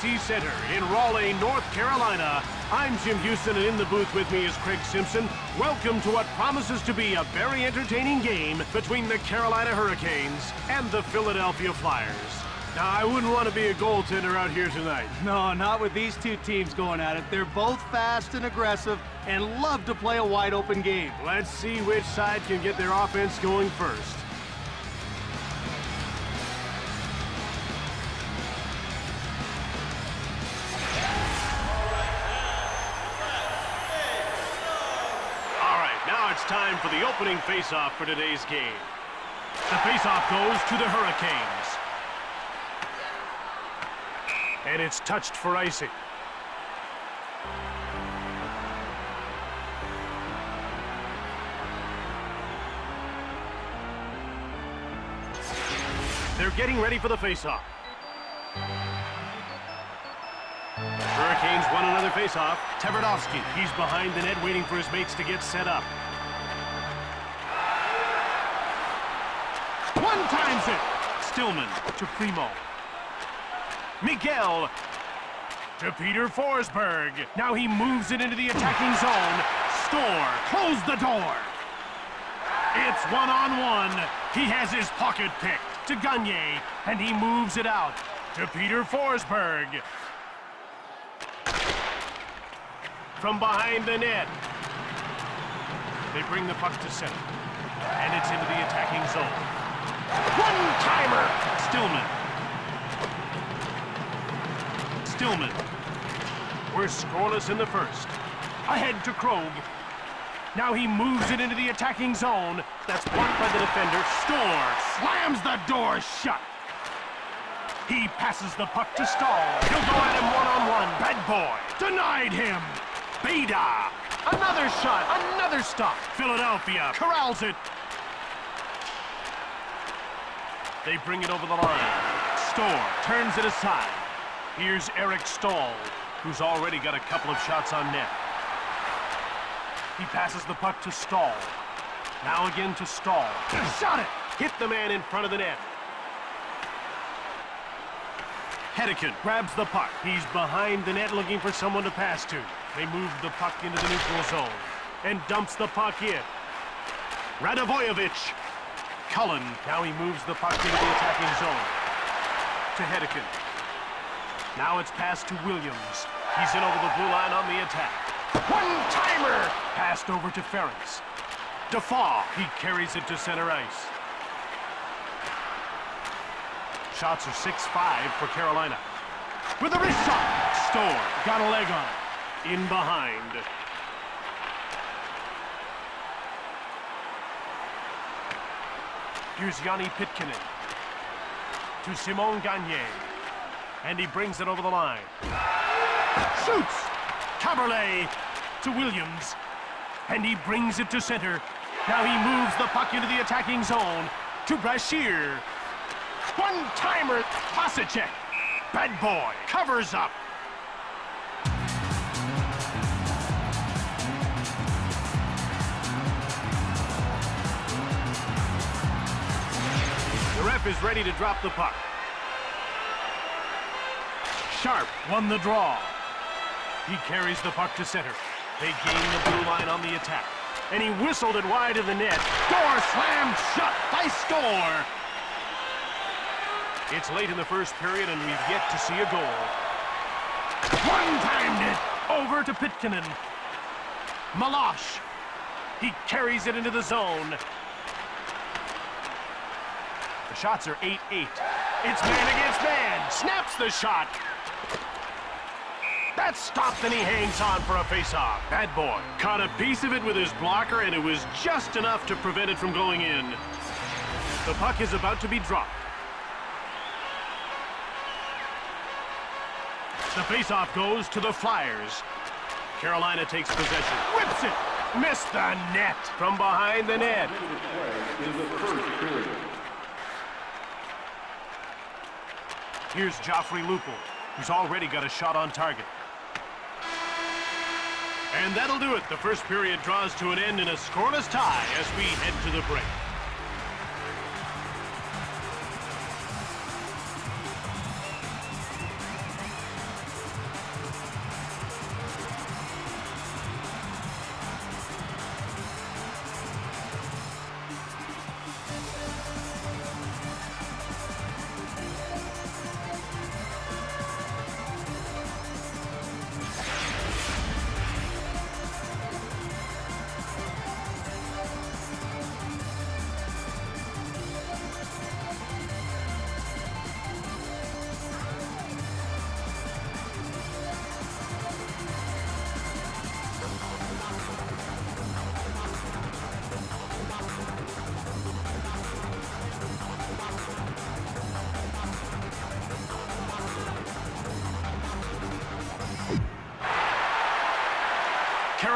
SEC Center in Raleigh, North Carolina. I'm Jim Houston, and in the booth with me is Craig Simpson. Welcome to what promises to be a very entertaining game between the Carolina Hurricanes and the Philadelphia Flyers. Now, I wouldn't want to be a goaltender out here tonight. No, not with these two teams going at it. They're both fast and aggressive and love to play a wide-open game. Let's see which side can get their offense going first. Now it's time for the opening face-off for today's game. The face-off goes to the Hurricanes. And it's touched for icing. They're getting ready for the face-off. Hurricanes won another face-off. Tverdovsky, he's behind the net waiting for his mates to get set up. One times it. Stillman to Primo. Miguel to Peter Forsberg. Now he moves it into the attacking zone. Storr, close the door. It's one-on-one. He has his pocket picked to Gagne, and he moves it out to Peter Forsberg. From behind the net. They bring the puck to center. And it's into the attacking zone. One-timer! Stillman. We're scoreless in the first. Ahead to Krog. Now he moves it into the attacking zone. That's blocked by the defender. Storr slams the door shut. He passes the puck to Stahl. He'll go at him one-on-one. Bad boy. Denied him. Beda. Another shot. Another stop. Philadelphia corrals it. They bring it over the line. Storr turns it aside. Here's Eric Stahl, who's already got a couple of shots on net. He passes the puck to Stahl. Now again to Stahl. Shot it! Hit the man in front of the net. Hedeken grabs the puck. He's behind the net looking for someone to pass to. They move the puck into the neutral zone and dumps the puck in. Radovojevic. Cullen. Now he moves the puck into the attacking zone. To Hedeken. Now it's passed to Williams. He's in over the blue line on the attack. One-timer! Passed over to Ference. Defoe. He carries it to center ice. Shots are 6-5 for Carolina. With a wrist shot. Storr got a leg on it. In behind. Here's Yanni Pitkinen. To Simon Gagne. And he brings it over the line. Shoots! Taberley to Williams. And he brings it to center. Now he moves the puck into the attacking zone. To Brashear. One-timer, Pasicek. Bad boy, covers up. The ref is ready to drop the puck. Sharp won the draw. He carries the puck to center. They gain the blue line on the attack. And he whistled it wide of the net. Door slammed shut by Storr. It's late in the first period, and we've yet to see a goal. One-timed it over to Pitkinen. Malash. He carries it into the zone. The shots are 8-8. It's man against man. Snaps the shot. That's stopped, and he hangs on for a face-off. Bad boy caught a piece of it with his blocker, and it was just enough to prevent it from going in. The puck is about to be dropped. The face-off goes to the Flyers. Carolina takes possession. Whips it. Missed the net from behind the net. Here's Joffrey Lupul, who's already got a shot on target. And that'll do it. The first period draws to an end in a scoreless tie as we head to the break.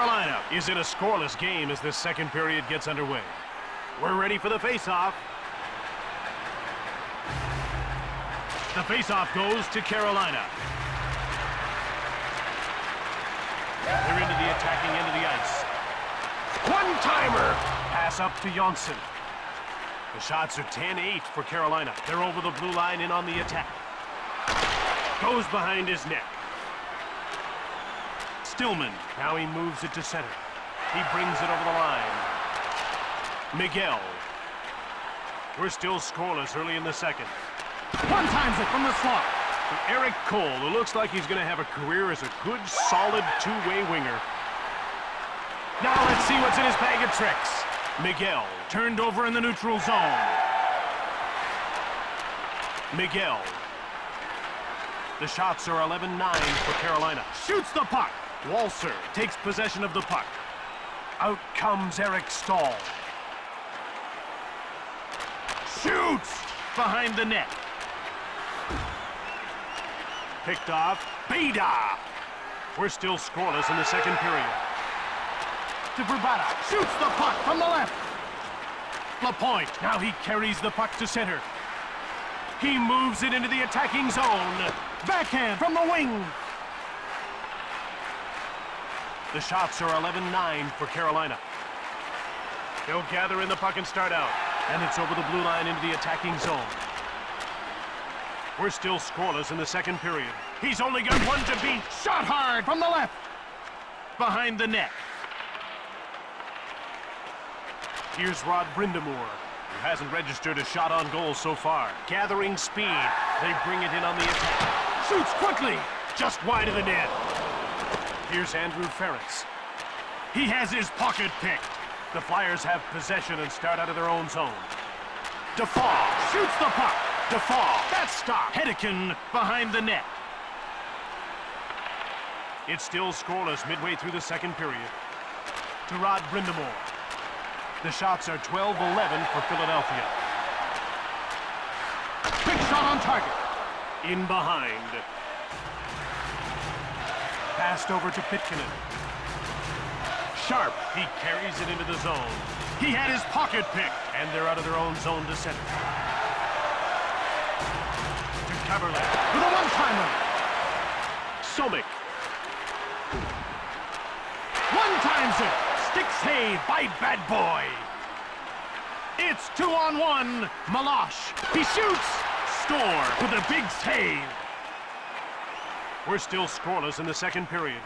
Carolina is in a scoreless game as this second period gets underway. We're ready for the face-off. The face-off goes to Carolina. They're into the attacking end of the ice. One-timer! Pass up to Johnson. The shots are 10-8 for Carolina. They're over the blue line and on the attack. Goes behind his net. Stillman. Now he moves it to center. He brings it over the line. Miguel. We're still scoreless early in the second. One times it from the slot. Eric Cole, who looks like he's going to have a career as a good, solid two-way winger. Now let's see what's in his bag of tricks. Miguel, turned over in the neutral zone. Miguel. The shots are 11-9 for Carolina. Shoots the puck. Walser takes possession of the puck. Out comes Eric Stahl. Shoots! Behind the net. Picked off. Beda! We're still scoreless in the second period. To Vrbata. Shoots the puck from the left. Lapointe. Now he carries the puck to center. He moves it into the attacking zone. Backhand from the wing. The shots are 11-9 for Carolina. They'll gather in the puck and start out. And it's over the blue line into the attacking zone. We're still scoreless in the second period. He's only got one to beat. Shot hard from the left. Behind the net. Here's Rod Brindamore, who hasn't registered a shot on goal so far. Gathering speed. They bring it in on the attack. Shoots quickly. Just wide of the net. Here's Andrew Ferris. He has his pocket picked. The Flyers have possession and start out of their own zone. Defoe shoots the puck. Defoe. That's stopped. Hedican behind the net. It's still scoreless midway through the second period. To Rod Brindamore. The shots are 12-11 for Philadelphia. Quick shot on target. In behind. Passed over to Pitkanen. Sharp. He carries it into the zone. He had his pocket picked. And they're out of their own zone to center. To Kaberle. With a one-timer. Somick. One-times it. Stick save by Bad Boy. It's 2-on-1. Malash. He shoots. Score with a big save. We're still scoreless in the second period.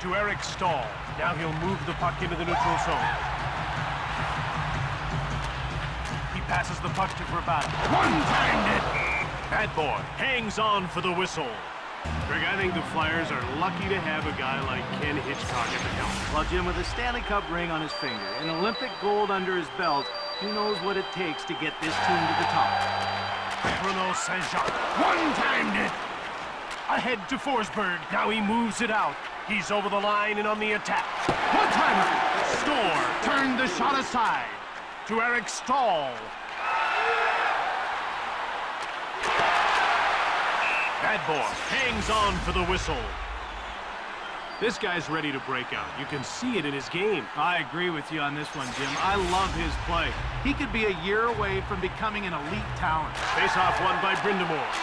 To Eric Stahl. Now he'll move the puck into the neutral zone. He passes the puck to Vrbata. One-timed it. Bad Boy hangs on for the whistle. Greg, I think the Flyers are lucky to have a guy like Ken Hitchcock at the helm. Well, Jim, with a Stanley Cup ring on his finger and Olympic gold under his belt, he knows what it takes to get this team to the top. Bruno Saint-Jacques one-timed it. Ahead to Forsberg. Now he moves it out. He's over the line and on the attack. One-timer. Score. Turn the shot aside. To Eric Stahl. Bad Boy hangs on for the whistle. This guy's ready to break out. You can see it in his game. I agree with you on this one, Jim. I love his play. He could be a year away from becoming an elite talent. Face-off won by Brindamore.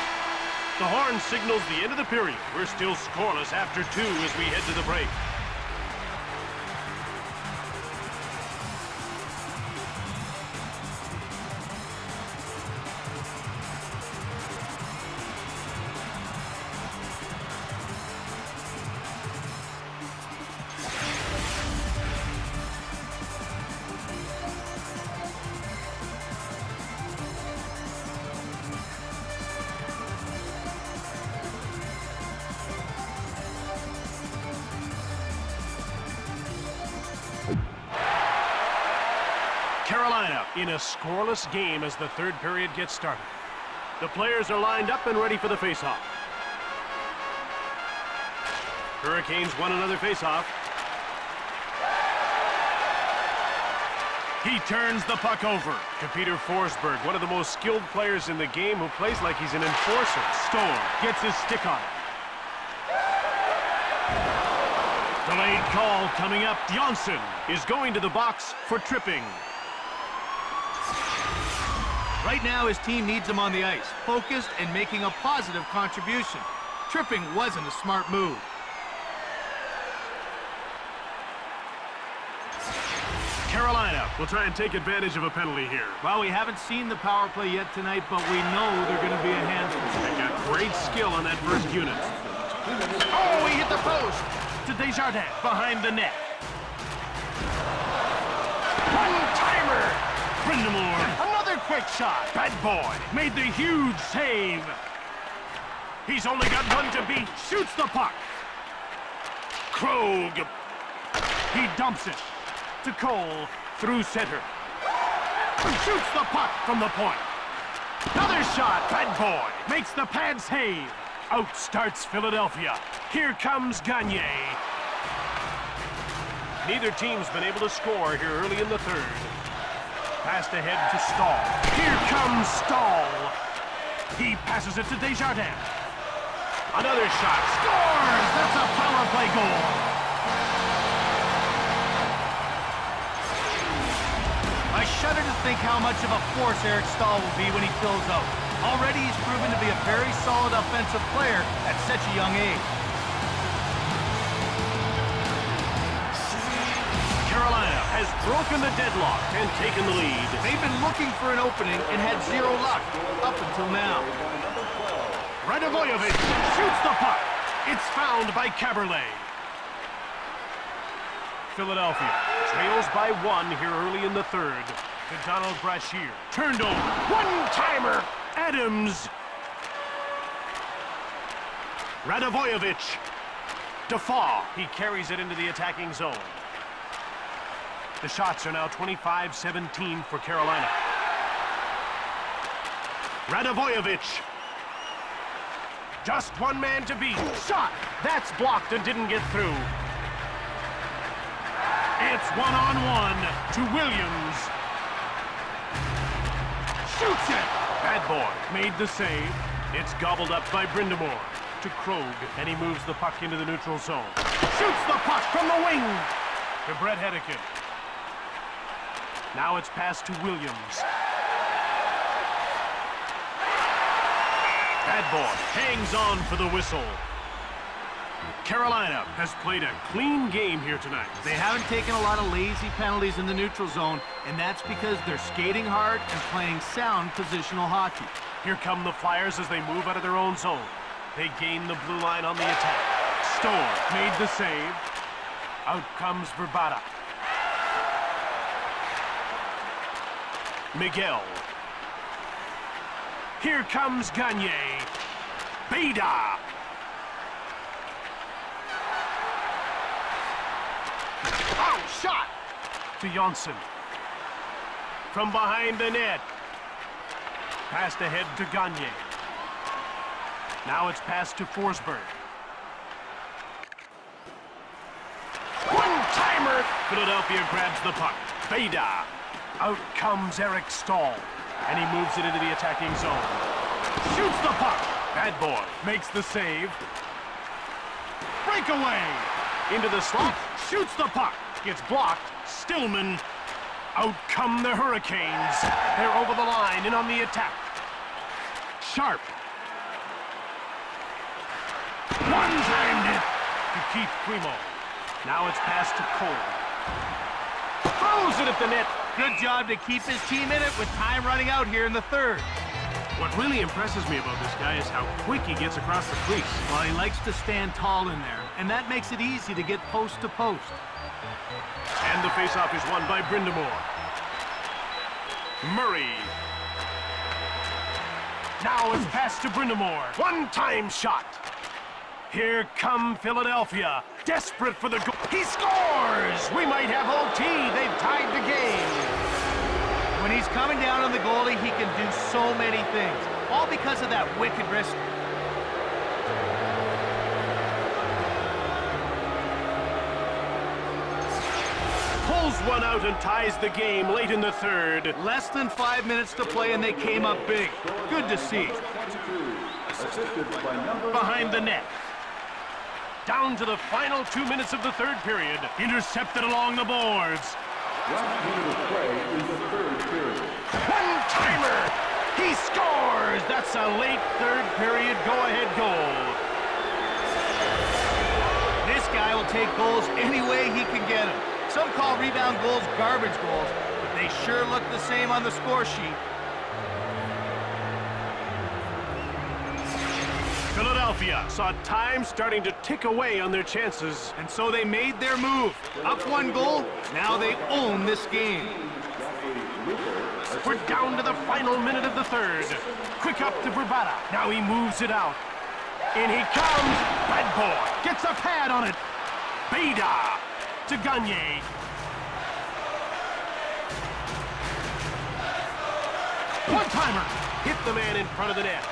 The horn signals the end of the period. We're still scoreless after 2 as we head to the break. Carolina in a scoreless game as the third period gets started. The players are lined up and ready for the faceoff. Hurricanes won another faceoff. He turns the puck over to Peter Forsberg, one of the most skilled players in the game who plays like he's an enforcer. Storm gets his stick on it. Delayed call coming up. Janssen is going to the box for tripping. Right now, his team needs him on the ice, focused and making a positive contribution. Tripping wasn't a smart move. Carolina will try and take advantage of a penalty here. Well, we haven't seen the power play yet tonight, but we know they're going to be a handful. They got great skill on that first unit. Oh, he hit the post! To Desjardins, behind the net. One-timer! Brindamore, another quick shot. Bad boy made the huge save. He's only got one to beat. Shoots the puck. Krog. He dumps it to Cole through center. Shoots the puck from the point. Another shot. Bad boy makes the pad save. Out starts Philadelphia. Here comes Gagne. Neither team's been able to score here early in the third. Passed ahead to Stahl. Here comes Stahl. He passes it to Desjardins. Another shot. Scores! That's a power play goal. I shudder to think how much of a force Eric Stahl will be when he fills out. Already he's proven to be a very solid offensive player at such a young age. Carolina has broken the deadlock and taken the lead. They've been looking for an opening and had zero luck up until now. Radovojevic shoots the puck. It's found by Caberlet. Philadelphia trails by one here early in the third. To Donald Brashear. Turned over. One-timer. Adams. Radovojevic. Defoe. He carries it into the attacking zone. The shots are now 25-17 for Carolina. Radovojevic. Just one man to beat. Shot. That's blocked and didn't get through. It's one-on-one to Williams. Shoots it. Bad boy made the save. It's gobbled up by Brindamore to Krog, and he moves the puck into the neutral zone. Shoots the puck from the wing to Brett Hedican. Now it's passed to Williams. Bad boy hangs on for the whistle. Carolina has played a clean game here tonight. They haven't taken a lot of lazy penalties in the neutral zone, and that's because they're skating hard and playing sound positional hockey. Here come the Flyers as they move out of their own zone. They gain the blue line on the attack. Storm made the save. Out comes Verbata. Miguel. Here comes Gagne. Beda. Oh, shot to Janssen. From behind the net. Passed ahead to Gagne. Now it's passed to Forsberg. One-timer. Philadelphia grabs the puck. Beda. Out comes Eric Stahl, and he moves it into the attacking zone. Shoots the puck. Bad boy makes the save. Breakaway. Into the slot. Shoots the puck. Gets blocked. Stillman. Out come the Hurricanes. They're over the line and on the attack. Sharp. One-timed it to Keith Primo. Now it's passed to Cole. Throws it at the net. Good job to keep his team in it with time running out here in the third. What really impresses me about this guy is how quick he gets across the crease. Well, he likes to stand tall in there, and that makes it easy to get post to post. And the faceoff is won by Brindamore. Murray. Now it's passed to Brindamore. One-time shot. Here come Philadelphia. Desperate for the goal. He scores! We might have OT. They've tied the game. When he's coming down on the goalie, he can do so many things. All because of that wicked wrist. Pulls one out and ties the game late in the third. Less than 5 minutes to play, and they came up big. Good to see. Behind the net. Down to the final 2 minutes of the third period. Intercepted along the boards. Last minute of play in the third period. One-timer! He scores! That's a late third period go-ahead goal. This guy will take goals any way he can get them. Some call rebound goals garbage goals, but they sure look the same on the score sheet. Philadelphia saw time starting to tick away on their chances. And so they made their move. Up 1 goal, now they own this game. We're down to the final minute of the third. Quick up to Bravada. Now he moves it out. In he comes. Bad boy. Gets a pad on it. Beda to Gagne. One-timer. Hit the man in front of the net.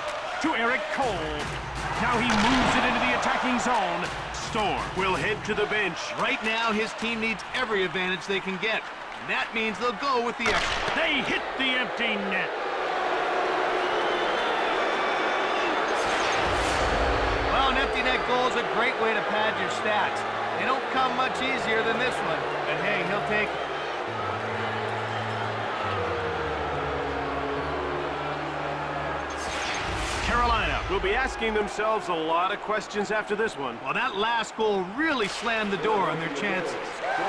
To Eric Cole. Now he moves it into the attacking zone. Storm will head to the bench. Right now, his team needs every advantage they can get. And that means they'll go with the extra. They hit the empty net. Well, an empty net goal is a great way to pad your stats. They don't come much easier than this one. But hey, he'll take it. Carolina will be asking themselves a lot of questions after this one. Well, that last goal really slammed the door on their chances.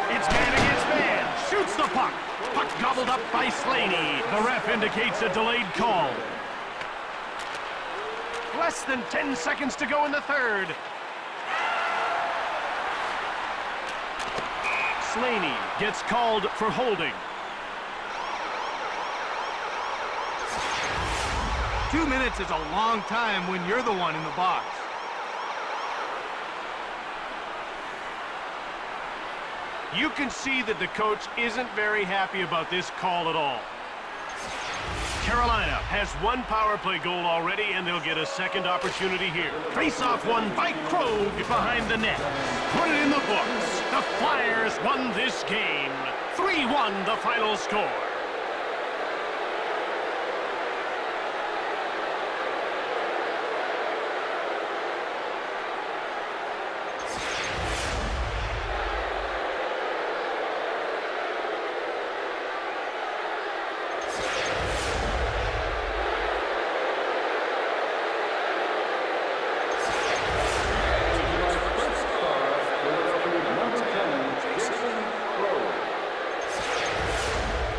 It's man against man. Shoots the puck. Puck gobbled up by Slaney. The ref indicates a delayed call. Less than 10 seconds to go in the third. Slaney gets called for holding. 2 minutes is a long time when you're the one in the box. You can see that the coach isn't very happy about this call at all. Carolina has 1 power play goal already, and they'll get a second opportunity here. Face-off won by Krog behind the net. Put it in the books. The Flyers won this game. 3-1 the final score.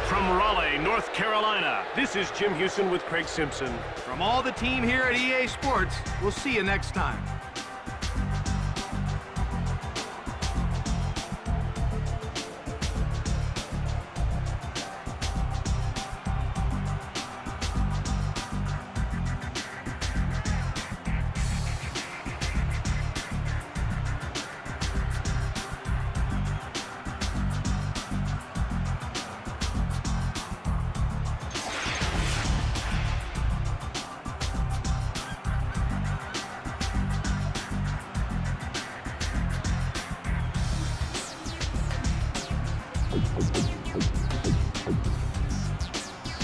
From Raleigh, North Carolina, this is Jim Houston with Craig Simpson. From all the team here at EA Sports, we'll see you next time.